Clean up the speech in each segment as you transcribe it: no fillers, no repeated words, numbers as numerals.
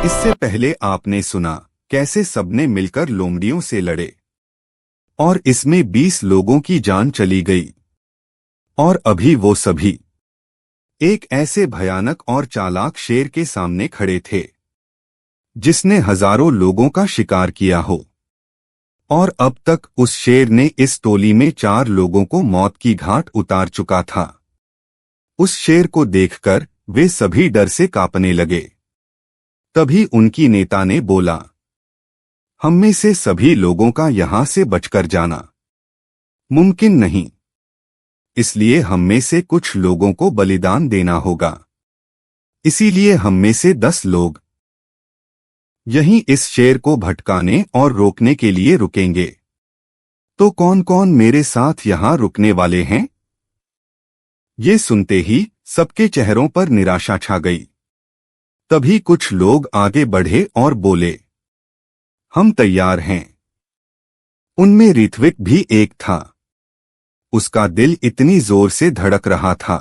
इससे पहले आपने सुना कैसे सबने मिलकर लोमड़ियों से लड़े और इसमें 20 लोगों की जान चली गई। और अभी वो सभी एक ऐसे भयानक और चालाक शेर के सामने खड़े थे जिसने हजारों लोगों का शिकार किया हो। और अब तक उस शेर ने इस टोली में 4 लोगों को मौत की घाट उतार चुका था। उस शेर को देखकर वे सभी डर से कांपने लगे। तभी उनकी नेता ने बोला, हम में से सभी लोगों का यहां से बचकर जाना मुमकिन नहीं, इसलिए हम में से कुछ लोगों को बलिदान देना होगा। इसीलिए हम में से 10 लोग यहीं इस शेर को भटकाने और रोकने के लिए रुकेंगे। तो कौन कौन मेरे साथ यहां रुकने वाले हैं? ये सुनते ही सबके चेहरों पर निराशा छा गई। तभी कुछ लोग आगे बढ़े और बोले, हम तैयार हैं। उनमें ऋत्विक भी एक था। उसका दिल इतनी जोर से धड़क रहा था,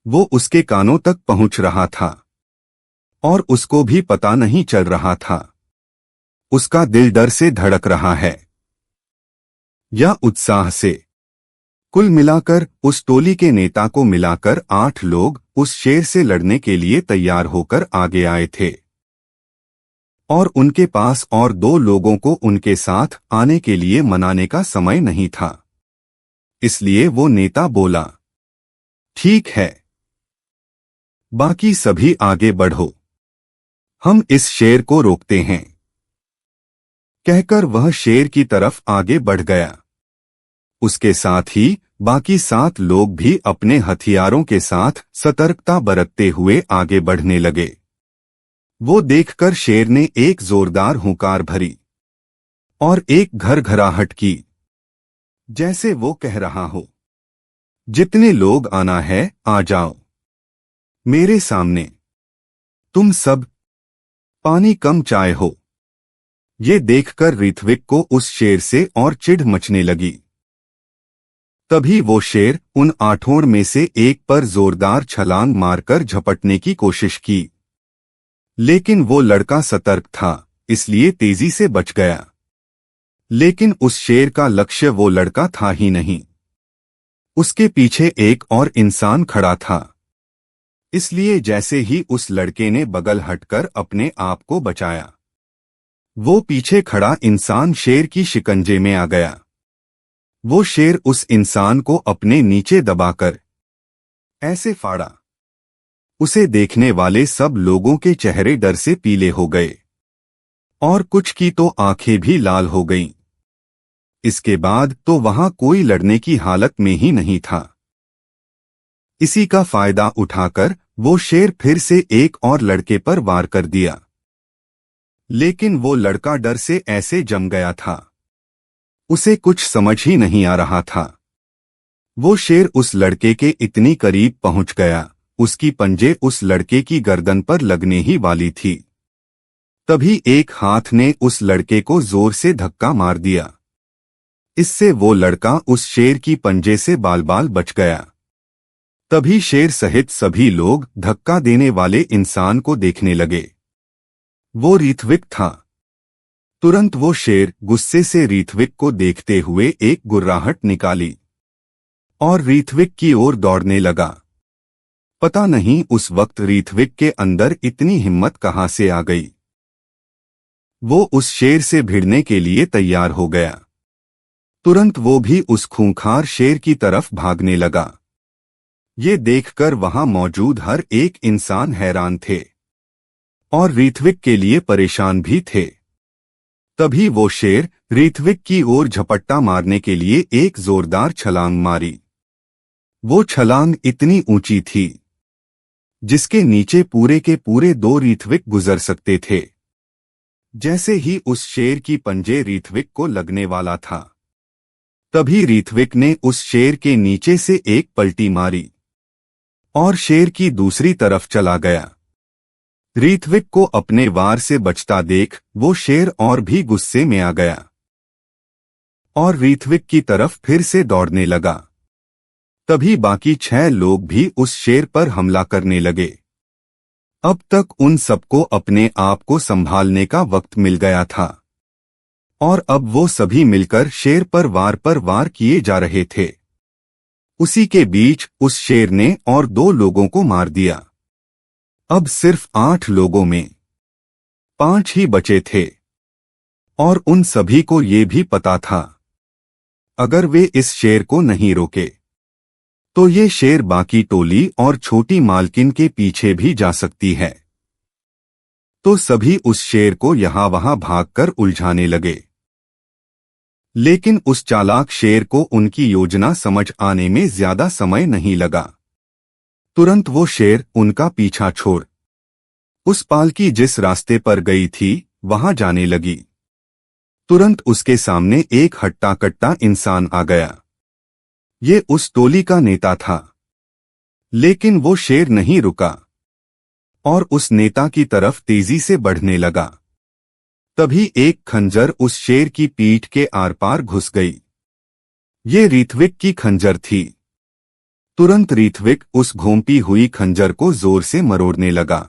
वो उसके कानों तक पहुंच रहा था और उसको भी पता नहीं चल रहा था उसका दिल डर से धड़क रहा है या उत्साह से। कुल मिलाकर उस टोली के नेता को मिलाकर 8 लोग उस शेर से लड़ने के लिए तैयार होकर आगे आए थे और उनके पास और 2 लोगों को उनके साथ आने के लिए मनाने का समय नहीं था। इसलिए वो नेता बोला, ठीक है, बाकी सभी आगे बढ़ो, हम इस शेर को रोकते हैं। कहकर वह शेर की तरफ आगे बढ़ गया। उसके साथ ही बाकी 7 लोग भी अपने हथियारों के साथ सतर्कता बरतते हुए आगे बढ़ने लगे। वो देखकर शेर ने एक जोरदार हुंकार भरी और एक घरघराहट की, जैसे वो कह रहा हो, जितने लोग आना है आ जाओ मेरे सामने, तुम सब पानी कम चाय हो। ये देखकर ऋत्विक को उस शेर से और चिढ़ मचने लगी। तभी वो शेर उन 8 में से एक पर जोरदार छलांग मारकर झपटने की कोशिश की, लेकिन वो लड़का सतर्क था, इसलिए तेजी से बच गया। लेकिन उस शेर का लक्ष्य वो लड़का था ही नहीं, उसके पीछे एक और इंसान खड़ा था। इसलिए जैसे ही उस लड़के ने बगल हटकर अपने आप को बचाया, वो पीछे खड़ा इंसान शेर की शिकंजे में आ गया। वो शेर उस इंसान को अपने नीचे दबाकर ऐसे फाड़ा, उसे देखने वाले सब लोगों के चेहरे डर से पीले हो गए और कुछ की तो आंखें भी लाल हो गईं। इसके बाद तो वहां कोई लड़ने की हालत में ही नहीं था। इसी का फायदा उठाकर वो शेर फिर से एक और लड़के पर वार कर दिया, लेकिन वो लड़का डर से ऐसे जम गया था, उसे कुछ समझ ही नहीं आ रहा था। वो शेर उस लड़के के इतनी करीब पहुंच गया, उसकी पंजे उस लड़के की गर्दन पर लगने ही वाली थी। तभी एक हाथ ने उस लड़के को जोर से धक्का मार दिया। इससे वो लड़का उस शेर की पंजे से बाल बाल बच गया। तभी शेर सहित सभी लोग धक्का देने वाले इंसान को देखने लगे। वो ऋत्विक था। तुरंत वो शेर गुस्से से ऋत्विक को देखते हुए एक गुर्राहट निकाली और ऋत्विक की ओर दौड़ने लगा। पता नहीं उस वक्त ऋत्विक के अंदर इतनी हिम्मत कहां से आ गई। वो उस शेर से भिड़ने के लिए तैयार हो गया। तुरंत वो भी उस खूंखार शेर की तरफ भागने लगा। ये देखकर वहां मौजूद हर एक इंसान हैरान थे और ऋत्विक के लिए परेशान भी थे। तभी वो शेर ऋत्विक की ओर झपट्टा मारने के लिए एक जोरदार छलांग मारी। वो छलांग इतनी ऊंची थी जिसके नीचे पूरे के पूरे 2 ऋत्विक गुजर सकते थे। जैसे ही उस शेर की पंजे ऋत्विक को लगने वाला था, तभी ऋत्विक ने उस शेर के नीचे से एक पलटी मारी और शेर की दूसरी तरफ चला गया। ऋत्विक को अपने वार से बचता देख वो शेर और भी गुस्से में आ गया और ऋत्विक की तरफ फिर से दौड़ने लगा। तभी बाकी 6 लोग भी उस शेर पर हमला करने लगे। अब तक उन सबको अपने आप को संभालने का वक्त मिल गया था और अब वो सभी मिलकर शेर पर वार किए जा रहे थे। उसी के बीच उस शेर ने और 2 लोगों को मार दिया। अब सिर्फ 8 लोगों में 5 ही बचे थे और उन सभी को ये भी पता था अगर वे इस शेर को नहीं रोके तो ये शेर बाकी टोली और छोटी मालकिन के पीछे भी जा सकती है। तो सभी उस शेर को यहां वहां भागकर उलझाने लगे। लेकिन उस चालाक शेर को उनकी योजना समझ आने में ज्यादा समय नहीं लगा। तुरंत वो शेर उनका पीछा छोड़ उस पालकी जिस रास्ते पर गई थी वहां जाने लगी। तुरंत उसके सामने एक हट्टा कट्टा इंसान आ गया। ये उस टोली का नेता था। लेकिन वो शेर नहीं रुका और उस नेता की तरफ तेजी से बढ़ने लगा। तभी एक खंजर उस शेर की पीठ के आर पार घुस गई। ये ऋत्विक की खंजर थी। तुरंत ऋत्विक उस घोंपी हुई खंजर को जोर से मरोड़ने लगा।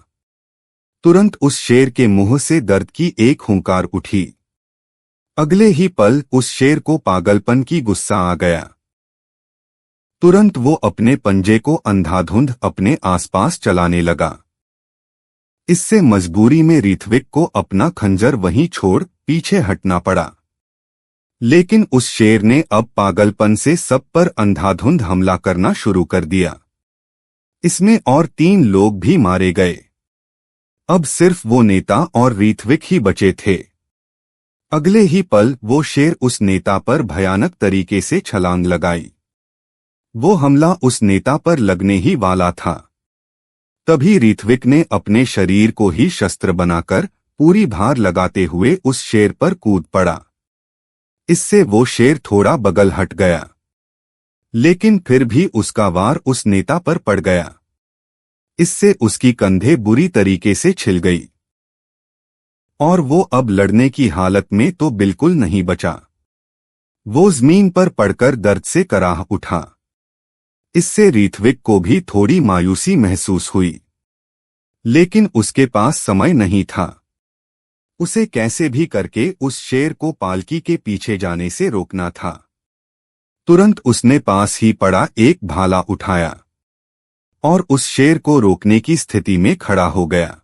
तुरंत उस शेर के मुंह से दर्द की एक हुंकार उठी। अगले ही पल उस शेर को पागलपन की गुस्सा आ गया। तुरंत वो अपने पंजे को अंधाधुंध अपने आसपास चलाने लगा। इससे मजबूरी में ऋत्विक को अपना खंजर वहीं छोड़ पीछे हटना पड़ा। लेकिन उस शेर ने अब पागलपन से सब पर अंधाधुंध हमला करना शुरू कर दिया। इसमें और 3 लोग भी मारे गए। अब सिर्फ वो नेता और ऋत्विक ही बचे थे। अगले ही पल वो शेर उस नेता पर भयानक तरीके से छलांग लगाई। वो हमला उस नेता पर लगने ही वाला था। तभी ऋत्विक ने अपने शरीर को ही शस्त्र बनाकर पूरी भार लगाते हुए उस शेर पर कूद पड़ा। इससे वो शेर थोड़ा बगल हट गया। लेकिन फिर भी उसका वार उस नेता पर पड़ गया। इससे उसकी कंधे बुरी तरीके से छिल गई और वो अब लड़ने की हालत में तो बिल्कुल नहीं बचा। वो जमीन पर पड़कर दर्द से कराह उठा। इससे ऋत्विक को भी थोड़ी मायूसी महसूस हुई। लेकिन उसके पास समय नहीं था। उसे कैसे भी करके उस शेर को पालकी के पीछे जाने से रोकना था। तुरंत उसने पास ही पड़ा एक भाला उठाया और उस शेर को रोकने की स्थिति में खड़ा हो गया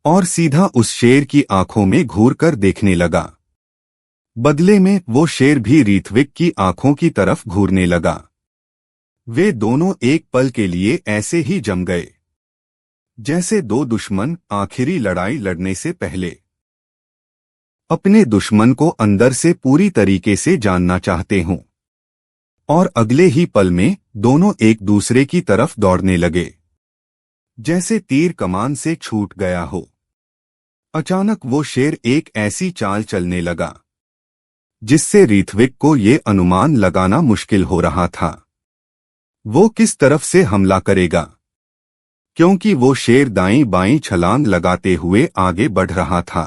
और सीधा उस शेर की आंखों में घूर कर देखने लगा। बदले में वो शेर भी ऋत्विक की आंखों की तरफ घूरने लगा। वे दोनों एक पल के लिए ऐसे ही जम गए जैसे 2 दुश्मन आखिरी लड़ाई लड़ने से पहले अपने दुश्मन को अंदर से पूरी तरीके से जानना चाहते हों। और अगले ही पल में दोनों एक दूसरे की तरफ दौड़ने लगे जैसे तीर कमान से छूट गया हो। अचानक वो शेर एक ऐसी चाल चलने लगा जिससे ऋत्विक को ये अनुमान लगाना मुश्किल हो रहा था वो किस तरफ से हमला करेगा, क्योंकि वो शेर दाईं बाईं छलांग लगाते हुए आगे बढ़ रहा था।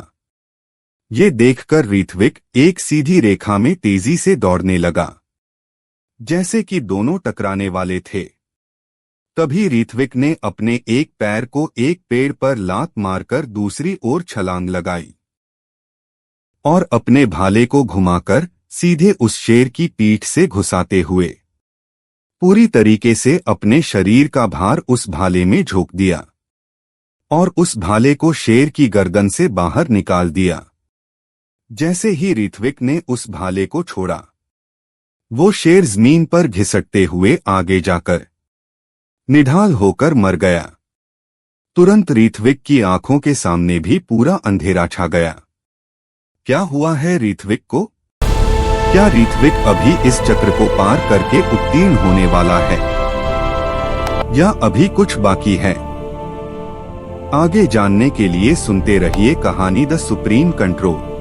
ये देखकर ऋत्विक एक सीधी रेखा में तेजी से दौड़ने लगा जैसे कि दोनों टकराने वाले थे। तभी ऋत्विक ने अपने एक पैर को एक पेड़ पर लात मारकर दूसरी ओर छलांग लगाई और अपने भाले को घुमाकर सीधे उस शेर की पीठ से घुसाते हुए पूरी तरीके से अपने शरीर का भार उस भाले में झोंक दिया और उस भाले को शेर की गर्दन से बाहर निकाल दिया। जैसे ही ऋत्विक ने उस भाले को छोड़ा वो शेर जमीन पर घिसटते हुए आगे जाकर निढाल होकर मर गया। तुरंत ऋत्विक की आंखों के सामने भी पूरा अंधेरा छा गया। क्या हुआ है ऋत्विक को? क्या ऋत्विक अभी इस चक्र को पार करके उत्तीर्ण होने वाला है या अभी कुछ बाकी है? आगे जानने के लिए सुनते रहिए कहानी द सुप्रीम कंट्रोल।